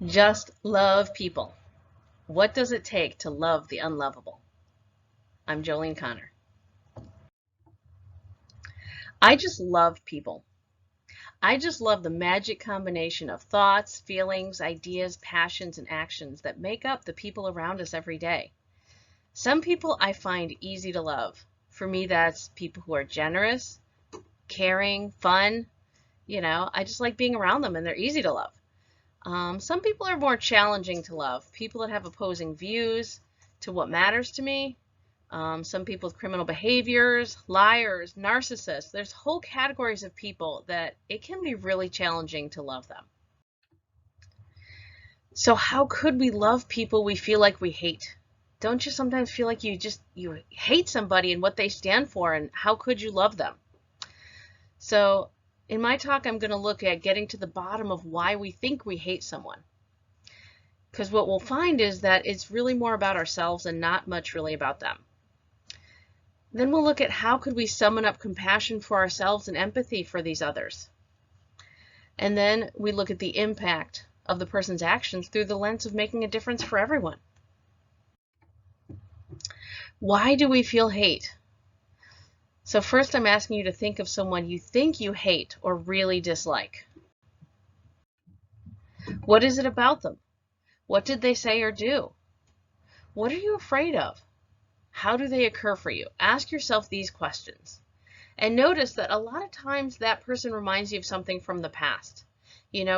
Just love people. What does it take to love the unlovable? I'm Jolien Connor. I just love people. I just love the magic combination of thoughts, feelings, ideas, passions, and actions that make up the people around us every day. Some people I find easy to love. For me, that's people who are generous, caring, fun. I just like being around them and they're easy to love. Some people are more challenging to love. People that have opposing views to what matters to me. Some people with criminal behaviors, liars, narcissists. There's whole categories of people that it can be really challenging to love them. So how could we love people we feel like we hate? Don't you sometimes feel like you hate somebody and what they stand for, and how could you love them? So in my talk, I'm going to look at getting to the bottom of why we think we hate someone. Because what we'll find is that it's really more about ourselves and not much really about them. Then we'll look at how could we summon up compassion for ourselves and empathy for these others. And then we look at the impact of the person's actions through the lens of making a difference for everyone. Why do we feel hate? So first I'm asking you to think of someone you think you hate or really dislike. What is it about them? What did they say or do? What are you afraid of? How do they occur for you? Ask yourself these questions. And notice that a lot of times that person reminds you of something from the past.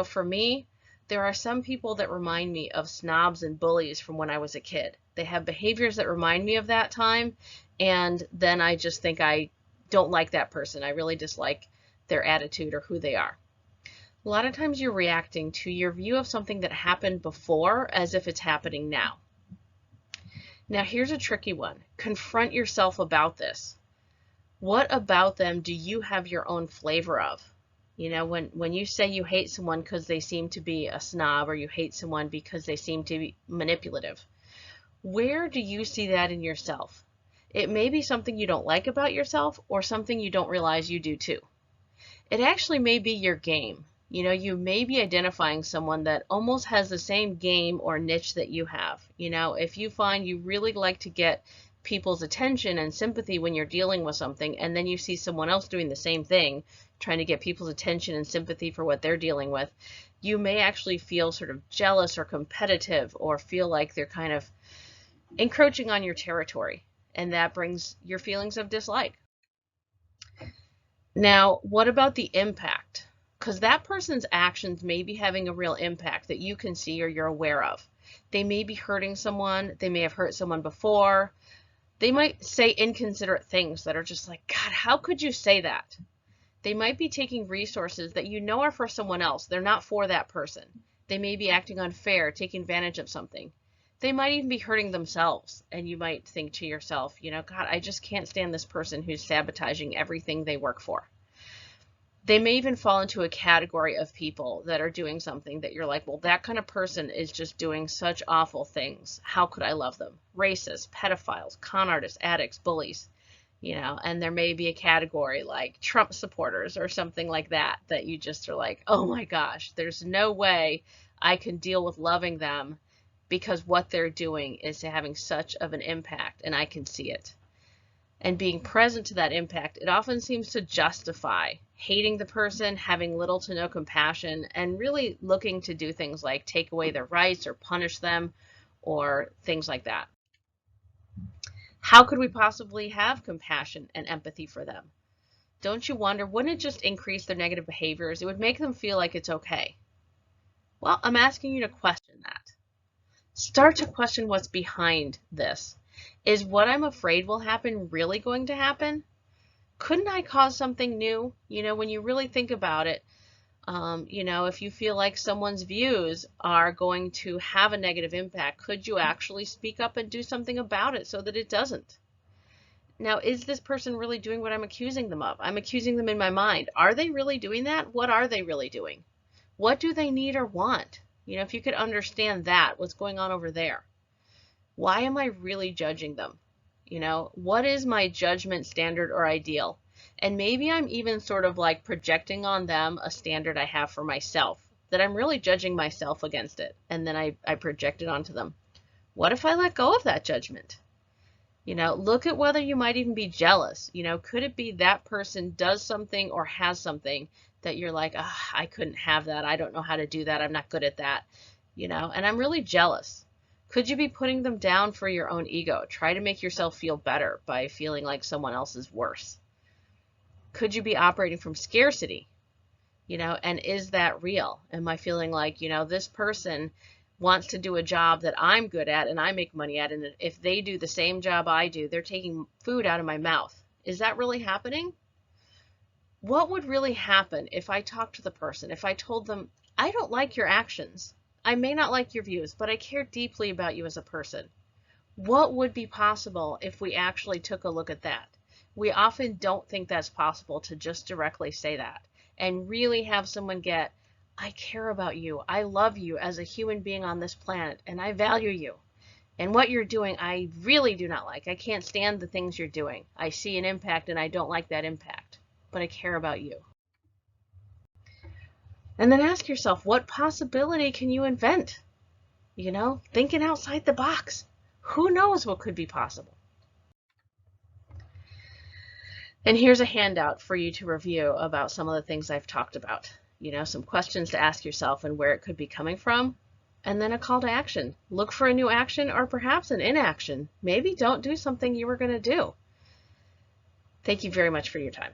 For me, there are some people that remind me of snobs and bullies from when I was a kid. They have behaviors that remind me of that time, and then I just think I don't like that person. I really dislike their attitude or who they are. A lot of times you're reacting to your view of something that happened before as if it's happening now. Now here's a tricky one. Confront yourself about this. What about them do you have your own flavor of? When you say you hate someone because they seem to be a snob, or you hate someone because they seem to be manipulative, where do you see that in yourself? It may be something you don't like about yourself or something you don't realize you do too. It actually may be your game. You may be identifying someone that almost has the same game or niche that you have. If you find you really like to get people's attention and sympathy when you're dealing with something, and then you see someone else doing the same thing, trying to get people's attention and sympathy for what they're dealing with, you may actually feel sort of jealous or competitive, or feel like they're kind of encroaching on your territory, and that brings your feelings of dislike. Now, what about the impact? Because that person's actions may be having a real impact that you can see or you're aware of. They may be hurting someone. They may have hurt someone before. They might say inconsiderate things that are just like, God, how could you say that? They might be taking resources that you know are for someone else. They're not for that person. They may be acting unfair, taking advantage of something. They might even be hurting themselves, and you might think to yourself, God, I just can't stand this person who's sabotaging everything they work for. They may even fall into a category of people that are doing something that you're like, well, that kind of person is just doing such awful things. How could I love them? Racists, pedophiles, con artists, addicts, bullies, and there may be a category like Trump supporters or something like that, that you just are like, oh my gosh, there's no way I can deal with loving them because what they're doing is having such of an impact and I can see it. And being present to that impact, it often seems to justify hating the person, having little to no compassion, and really looking to do things like take away their rights or punish them or things like that. How could we possibly have compassion and empathy for them? Don't you wonder, wouldn't it just increase their negative behaviors? It would make them feel like it's okay. Well, I'm asking you to question that. Start to question what's behind this. Is what I'm afraid will happen really going to happen? Couldn't I cause something new? When you really think about it, if you feel like someone's views are going to have a negative impact, could you actually speak up and do something about it so that it doesn't? Now, is this person really doing what I'm accusing them of? I'm accusing them in my mind. Are they really doing that? What are they really doing? What do they need or want? If you could understand that, what's going on over there? Why am I really judging them? What is my judgment standard or ideal? And maybe I'm even sort of like projecting on them a standard I have for myself. that I'm really judging myself against it. And then I project it onto them. What if I let go of that judgment? Look at whether you might even be jealous. Could it be that person does something or has something that you're like, I couldn't have that. I don't know how to do that. I'm not good at that. And I'm really jealous. Could you be putting them down for your own ego? Try to make yourself feel better by feeling like someone else is worse. Could you be operating from scarcity? And is that real? Am I feeling like, this person wants to do a job that I'm good at and I make money at, and if they do the same job I do, they're taking food out of my mouth. Is that really happening? What would really happen if I talked to the person, if I told them, I don't like your actions. I may not like your views, but I care deeply about you as a person. What would be possible if we actually took a look at that? We often don't think that's possible to just directly say that and really have someone get, I care about you. I love you as a human being on this planet, and I value you. And what you're doing, I really do not like. I can't stand the things you're doing. I see an impact, and I don't like that impact, but I care about you. And then ask yourself, what possibility can you invent? Thinking outside the box. Who knows what could be possible? And here's a handout for you to review about some of the things I've talked about. Some questions to ask yourself and where it could be coming from, and then a call to action. Look for a new action or perhaps an inaction. Maybe don't do something you were going to do. Thank you very much for your time.